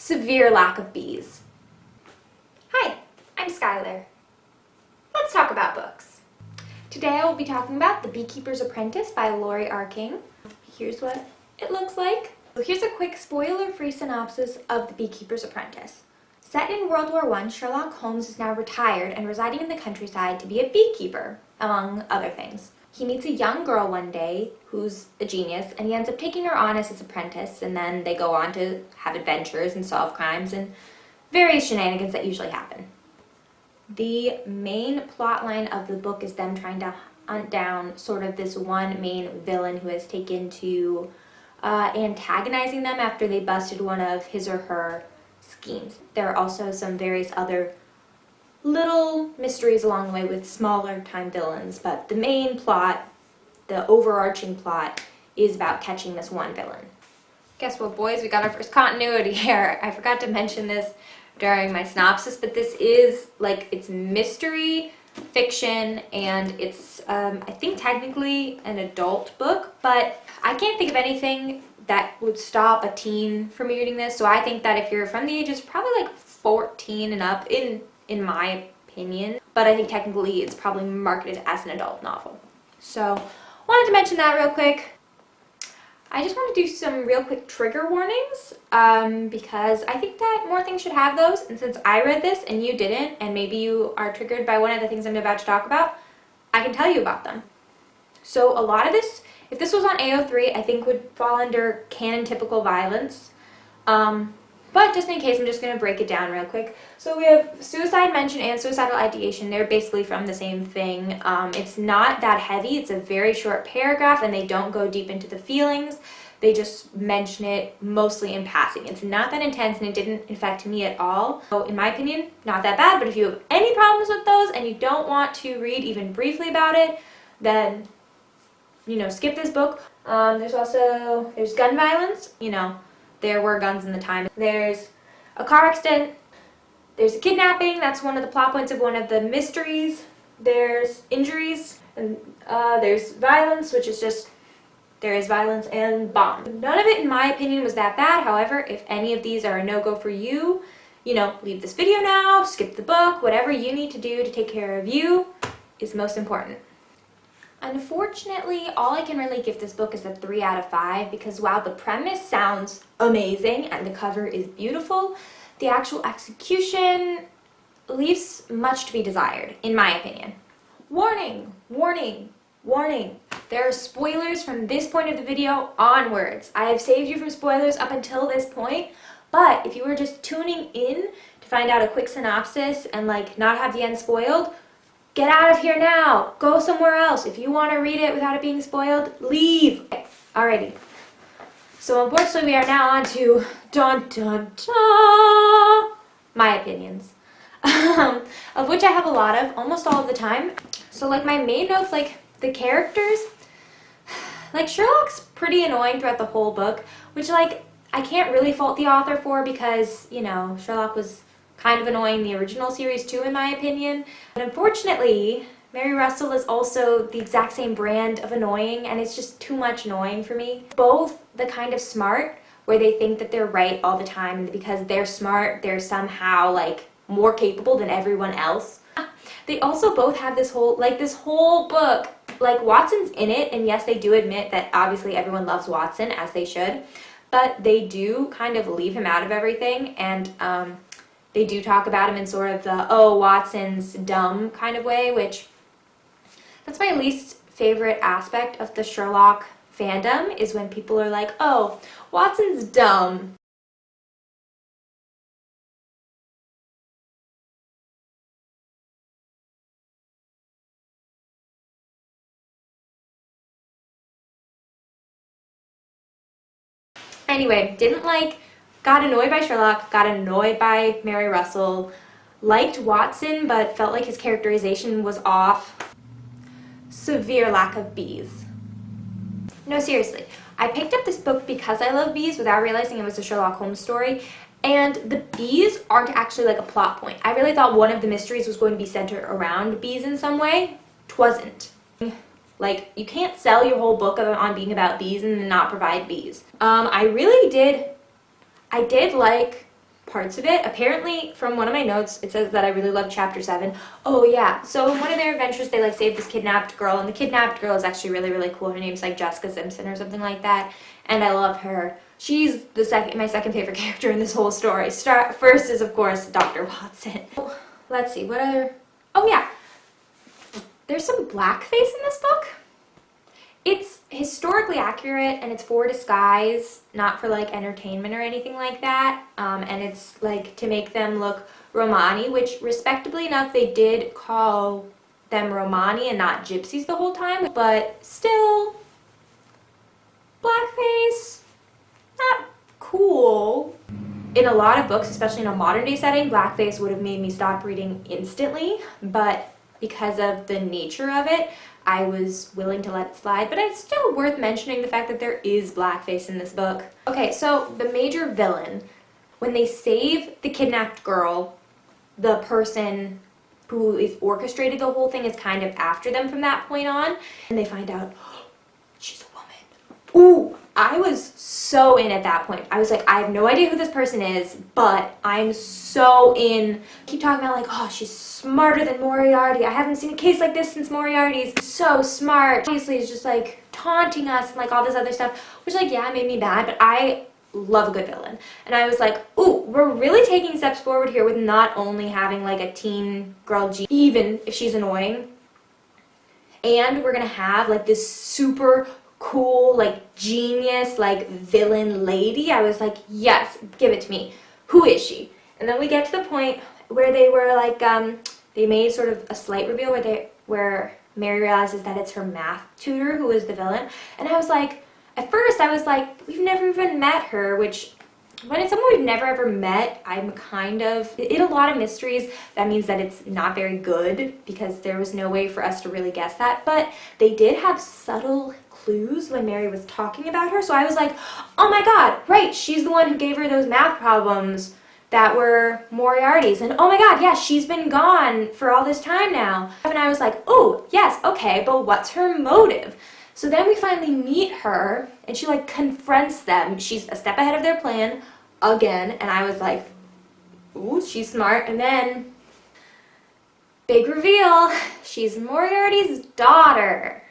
severe lack of bees. Hi, I'm Skylar. Let's talk about books. Today I will be talking about The Beekeeper's Apprentice by Laurie R. Here's what it looks like. So here's a quick spoiler-free synopsis of The Beekeeper's Apprentice. Set in World War I, Sherlock Holmes is now retired and residing in the countryside to be a beekeeper, among other things. He meets a young girl one day who's a genius, and he ends up taking her on as his apprentice, and then they go on to have adventures and solve crimes and various shenanigans that usually happen. The main plot line of the book is them trying to hunt down sort of this one main villain who has taken to antagonizing them after they busted one of his or her schemes. There are also some various other little mysteries along the way with smaller time villains, but the main plot, the overarching plot, is about catching this one villain. Guess what, boys? We got our first continuity here. I forgot to mention this during my synopsis, but this is it's mystery fiction, and it's I think technically an adult book, but I can't think of anything that would stop a teen from reading this. So I think that if you're from the ages probably 14 and up, in my opinion, but I think technically it's probably marketed as an adult novel. So wanted to mention that real quick. I just want to do some real quick trigger warnings because I think that more things should have those, and since I read this and you didn't, and maybe you are triggered by one of the things I'm about to talk about, I can tell you about them. So a lot of this, if this was on AO3, I think would fall under canon typical violence. But just in case, I'm just going to break it down real quick. So we have suicide mention and suicidal ideation. They're basically from the same thing. It's not that heavy. It's a very short paragraph, and they don't go deep into the feelings. They just mention it mostly in passing. It's not that intense, and it didn't affect me at all. So in my opinion, not that bad. But if you have any problems with those and you don't want to read even briefly about it, then, skip this book. There's gun violence. There were guns in the time. There's a car accident. There's a kidnapping. That's one of the plot points of one of the mysteries. There's injuries. And there's violence, which is just, there is violence, and bombs. None of it, in my opinion, was that bad. However, if any of these are a no-go for you, leave this video now, skip the book, whatever you need to do to take care of you is most important. Unfortunately, all I can really give this book is a 3 out of 5 because while the premise sounds amazing and the cover is beautiful, the actual execution leaves much to be desired, in my opinion. Warning, warning, warning. There are spoilers from this point of the video onwards. I have saved you from spoilers up until this point, but if you were just tuning in to find out a quick synopsis and not have the end spoiled, get out of here now. Go somewhere else. If you want to read it without it being spoiled, leave. Okay. Alrighty. So unfortunately, we are now on to dun dun dun, my opinions, of which I have a lot of, almost all of the time. So my main notes, the characters, Sherlock's pretty annoying throughout the whole book, which I can't really fault the author for because Sherlock was kind of annoying in the original series too, in my opinion. But unfortunately, Mary Russell is also the exact same brand of annoying, and it's just too much annoying for me. Both the kind of smart, where they think that they're right all the time, and because they're smart, they're somehow more capable than everyone else. They also both have this whole book, Watson's in it, and yes, they do admit that obviously everyone loves Watson, as they should, but they do kind of leave him out of everything, and they do talk about him in sort of the, oh, Watson's dumb kind of way, which that's my least favorite aspect of the Sherlock fandom, is when people are like, oh, Watson's dumb. Anyway, got annoyed by Sherlock, got annoyed by Mary Russell, liked Watson, but felt like his characterization was off. Severe lack of bees. No, seriously. I picked up this book because I love bees without realizing it was a Sherlock Holmes story, and the bees aren't actually a plot point. I really thought one of the mysteries was going to be centered around bees in some way. 'Twasn't. You can't sell your whole book on being about bees and not provide bees. I did like parts of it. Apparently, from one of my notes, it says that I really love chapter 7. Oh yeah, so in one of their adventures, they like save this kidnapped girl, and the kidnapped girl is actually really, really cool. Her name's like Jessica Simpson or something like that, and I love her. She's my second favorite character in this whole story. First is, of course, Dr. Watson. Let's see, what other... Oh yeah, there's some blackface in this book. It's historically accurate, and it's for disguise, not for like entertainment or anything like that. And it's like to make them look Romani, which respectably enough, they did call them Romani and not gypsies the whole time, but still, blackface, not cool. In a lot of books, especially in a modern day setting, blackface would have made me stop reading instantly, but because of the nature of it, I was willing to let it slide, but it's still worth mentioning the fact that there is blackface in this book. Okay, so the major villain, when they save the kidnapped girl, the person who is orchestrated the whole thing is kind of after them from that point on, and they find out, oh, she's a woman. Ooh, I was so in at that point. I was like, I have no idea who this person is, but I'm so in. Keep talking about like, oh, she's smarter than Moriarty. I haven't seen a case like this since Moriarty's so smart. Obviously, it's just like taunting us and like all this other stuff, which like, yeah, made me mad, but I love a good villain. And I was like, ooh, we're really taking steps forward here with not only having like a teen girl, even if she's annoying, and we're gonna have like this super cool, like genius, like villain lady. I was like, yes, give it to me. Who is she? And then we get to the point where they were like, they made sort of a slight reveal where Mary realizes that it's her math tutor who is the villain. And I was like, at first I was like, we've never even met her, which when it's someone we've never ever met, I'm kind of, in a lot of mysteries, that means that it's not very good because there was no way for us to really guess that. But they did have subtle clues when Mary was talking about her. So I was like, oh my god, right, she's the one who gave her those math problems that were Moriarty's. And oh my god, yeah, she's been gone for all this time now. And I was like, oh, yes, okay, but what's her motive? So then we finally meet her, and she like confronts them. She's a step ahead of their plan again, and I was like, ooh, she's smart. And then, big reveal, she's Moriarty's daughter.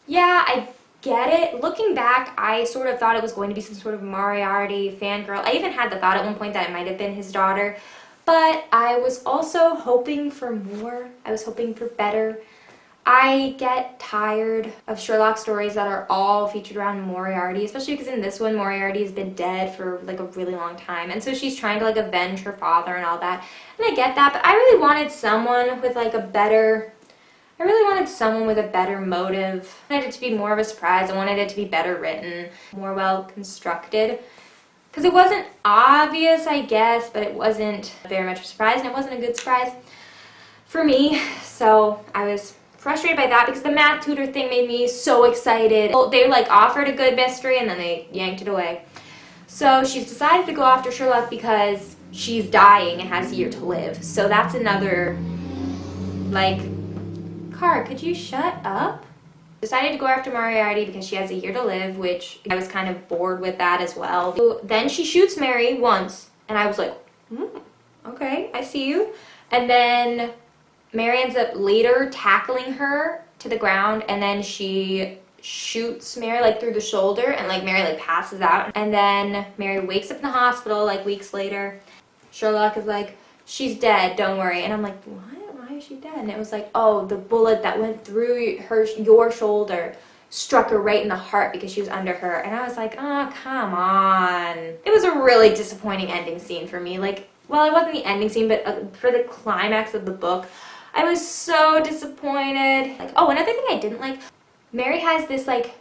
Yeah, I get it. Looking back, I sort of thought it was going to be some sort of Moriarty fangirl. I even had the thought at one point that it might have been his daughter, but I was also hoping for more. I was hoping for better. I get tired of Sherlock stories that are all featured around Moriarty, especially because in this one, Moriarty has been dead for like a really long time, and so she's trying to like avenge her father and all that, and I get that, but I really wanted someone with like a better motive. I wanted it to be more of a surprise. I wanted it to be better written, more well constructed, because it wasn't obvious, I guess, but it wasn't very much of a surprise, and it wasn't a good surprise for me, so I was frustrated by that because the math tutor thing made me so excited. They like offered a good mystery and then they yanked it away. So she's decided to go after Sherlock because she's dying and has a year to live. So that's another, like, car, could you shut up? Decided to go after Moriarty because she has a year to live, which I was kind of bored with that as well. So then she shoots Mary once and I was like, okay, I see you. And then Mary ends up later tackling her to the ground, and then she shoots Mary like through the shoulder, and like Mary like passes out, and then Mary wakes up in the hospital like weeks later. Sherlock is like, she's dead, don't worry. And I'm like, what? Why is she dead? And it was like, oh, the bullet that went through your shoulder struck her right in the heart because she was under her. And I was like, oh, come on. It was a really disappointing ending scene for me. Like, well, it wasn't the ending scene, but for the climax of the book, I was so disappointed. Like, oh, another thing I didn't like, Mary has this like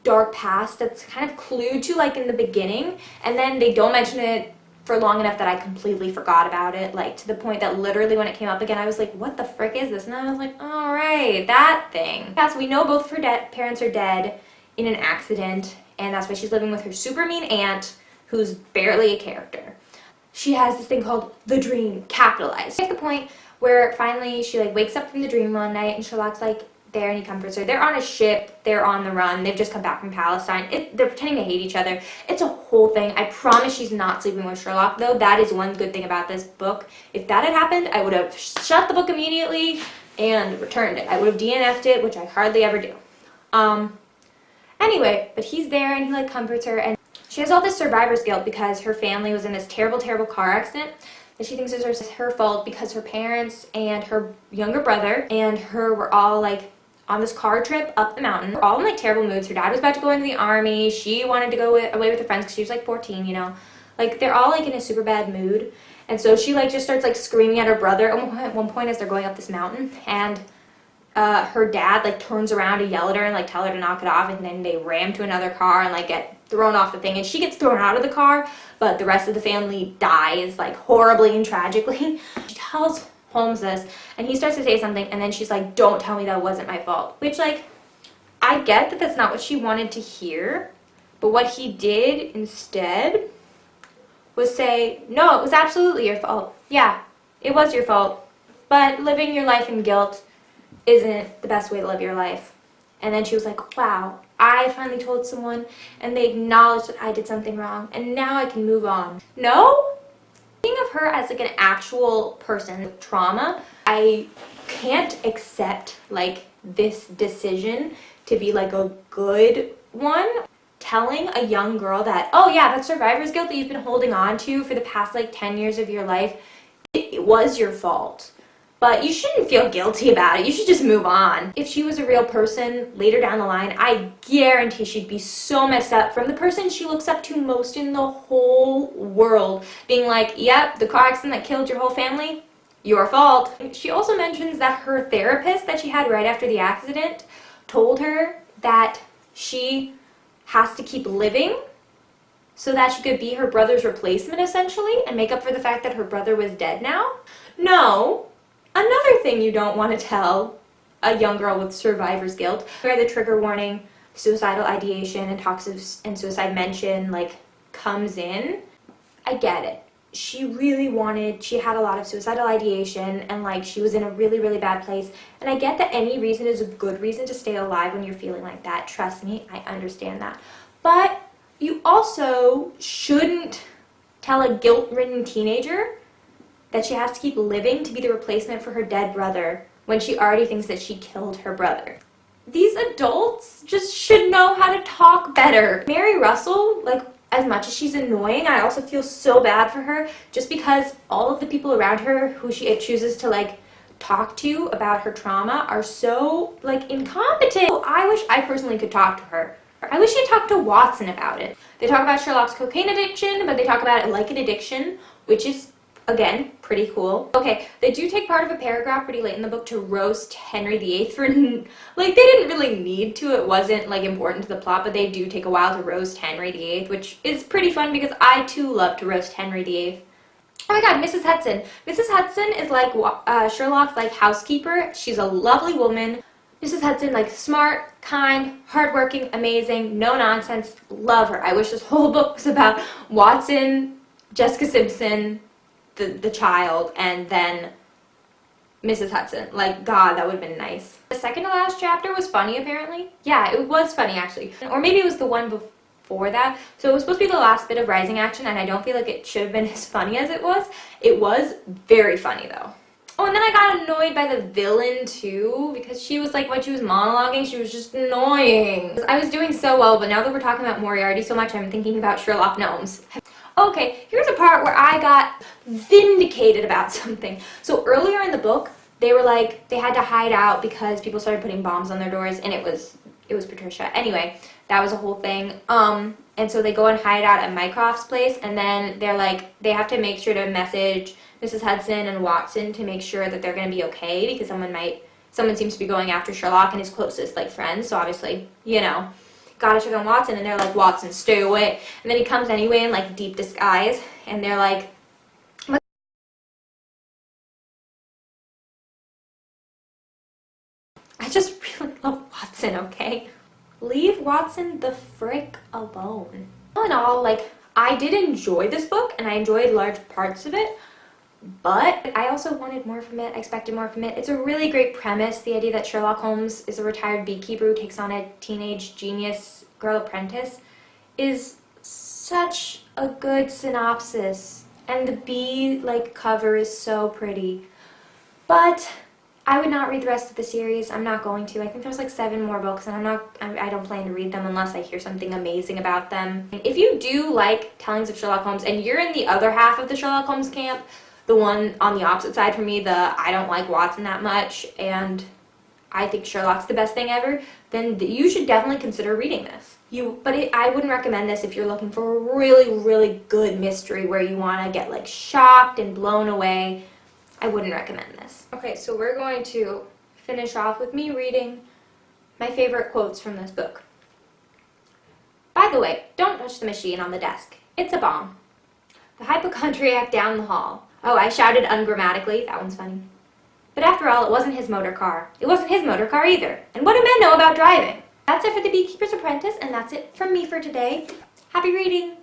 dark past that's kind of clued to like in the beginning, and then they don't mention it for long enough that I completely forgot about it, like to the point that literally when it came up again I was like, what the frick is this? And I was like, all right, that thing. Yeah, so we know both of her parents are dead in an accident, and that's why she's living with her super mean aunt who's barely a character. She has this thing called the dream, capitalized. At the point where finally she like wakes up from the dream one night and Sherlock's like, there and he comforts her. They're on a ship, they're on the run, they've just come back from Palestine. They're pretending to hate each other. It's a whole thing. I promise she's not sleeping with Sherlock, though. That is one good thing about this book. If that had happened, I would have shut the book immediately and returned it. I would have DNF'd it, which I hardly ever do. Anyway, but he's there and he like comforts her, and she has all this survivor's guilt because her family was in this terrible, terrible car accident that she thinks is her fault because her parents and her younger brother and her were all like on this car trip up the mountain. They're all in like terrible moods. Her dad was about to go into the army. She wanted to go away with her friends because she was like 14, you know. Like they're all like in a super bad mood. And so she like just starts like screaming at her brother at one point as they're going up this mountain. And her dad like turns around to yell at her and like tell her to knock it off, and then they ram to another car and like get thrown off the thing, and she gets thrown out of the car, but the rest of the family dies like horribly and tragically. She tells Holmes this, and he starts to say something, and then she's like, don't tell me that wasn't my fault, which like I get that that's not what she wanted to hear, but what he did instead was say, no, it was absolutely your fault. Yeah, it was your fault, but living your life in guilt isn't the best way to live your life. And then she was like, wow, I finally told someone and they acknowledged that I did something wrong and now I can move on. No? Thinking of her as like an actual person with trauma, I can't accept like this decision to be like a good one. Telling a young girl that, oh yeah, that survivor's guilt that you've been holding on to for the past like 10 years of your life, it was your fault. But you shouldn't feel guilty about it. You should just move on. If she was a real person later down the line, I guarantee she'd be so messed up from the person she looks up to most in the whole world being like, yep, the car accident that killed your whole family, your fault. She also mentions that her therapist that she had right after the accident told her that she has to keep living so that she could be her brother's replacement essentially and make up for the fact that her brother was dead now. No. Another thing you don't want to tell a young girl with survivor's guilt, where the trigger warning, suicidal ideation, and toxic and suicide mention like comes in. I get it. She had a lot of suicidal ideation and like she was in a really, really bad place. And I get that any reason is a good reason to stay alive when you're feeling like that. Trust me, I understand that. But you also shouldn't tell a guilt-ridden teenager that she has to keep living to be the replacement for her dead brother when she already thinks that she killed her brother. These adults just should know how to talk better. Mary Russell, like, as much as she's annoying, I also feel so bad for her just because all of the people around her who she chooses to, like, talk to about her trauma are so, like, incompetent. I wish I personally could talk to her. I wish she had talked to Watson about it. They talk about Sherlock's cocaine addiction, but they talk about it like an addiction, which is, again, pretty cool. Okay, they do take part of a paragraph pretty late in the book to roast Henry VIII for, like, they didn't really need to. It wasn't, like, important to the plot, but they do take a while to roast Henry VIII, which is pretty fun because I, too, love to roast Henry VIII. Oh my god, Mrs. Hudson. Mrs. Hudson is, like, Sherlock's, like, housekeeper. She's a lovely woman. Mrs. Hudson, like, smart, kind, hardworking, amazing, no nonsense. Love her. I wish this whole book was about Watson, Jessica Simpson, the child, and then Mrs. Hudson. Like, God, that would have been nice. The second to last chapter was funny, apparently. Yeah, it was funny, actually. Or maybe it was the one before that. So it was supposed to be the last bit of rising action, and I don't feel like it should have been as funny as it was. It was very funny, though. Oh, and then I got annoyed by the villain, too, because she was, like, when she was monologuing, she was just annoying. I was doing so well, but now that we're talking about Moriarty so much, I'm thinking about Sherlock Gnomes. Okay, here's a part where I got vindicated about something. So earlier in the book, they were like, they had to hide out because people started putting bombs on their doors, and it was Patricia. Anyway, that was a whole thing. And so they go and hide out at Mycroft's place, and then they're like, they have to make sure to message Mrs. Hudson and Watson to make sure that they're going to be okay, because someone seems to be going after Sherlock and his closest, like, friends, so obviously, you know. Gotta check on Watson, and they're like, Watson, stay away. And then he comes anyway in, like, deep disguise, and they're like, I just really love Watson, okay? Leave Watson the frick alone. All in all, like, I did enjoy this book, and I enjoyed large parts of it, but I also wanted more from it. I expected more from it. It's a really great premise, the idea that Sherlock Holmes is a retired beekeeper who takes on a teenage genius girl apprentice is such a good synopsis. And the bee cover is so pretty. But I would not read the rest of the series. I'm not going to. I think there's like 7 more books, and I don't plan to read them unless I hear something amazing about them. If you do like Tellings of Sherlock Holmes, and you're in the other half of the Sherlock Holmes camp, the one on the opposite side from me, I don't like Watson that much, and I think Sherlock's the best thing ever, then you should definitely consider reading this. I wouldn't recommend this if you're looking for a really, really good mystery where you want to get shocked and blown away. I wouldn't recommend this. Okay, so we're going to finish off with me reading my favorite quotes from this book. By the way, don't touch the machine on the desk. It's a bomb. The hypochondriac down the hall. Oh, I shouted ungrammatically. That one's funny. But after all, it wasn't his motor car. It wasn't his motor car either. And what do men know about driving? That's it for The Beekeeper's Apprentice, and that's it from me for today. Happy reading!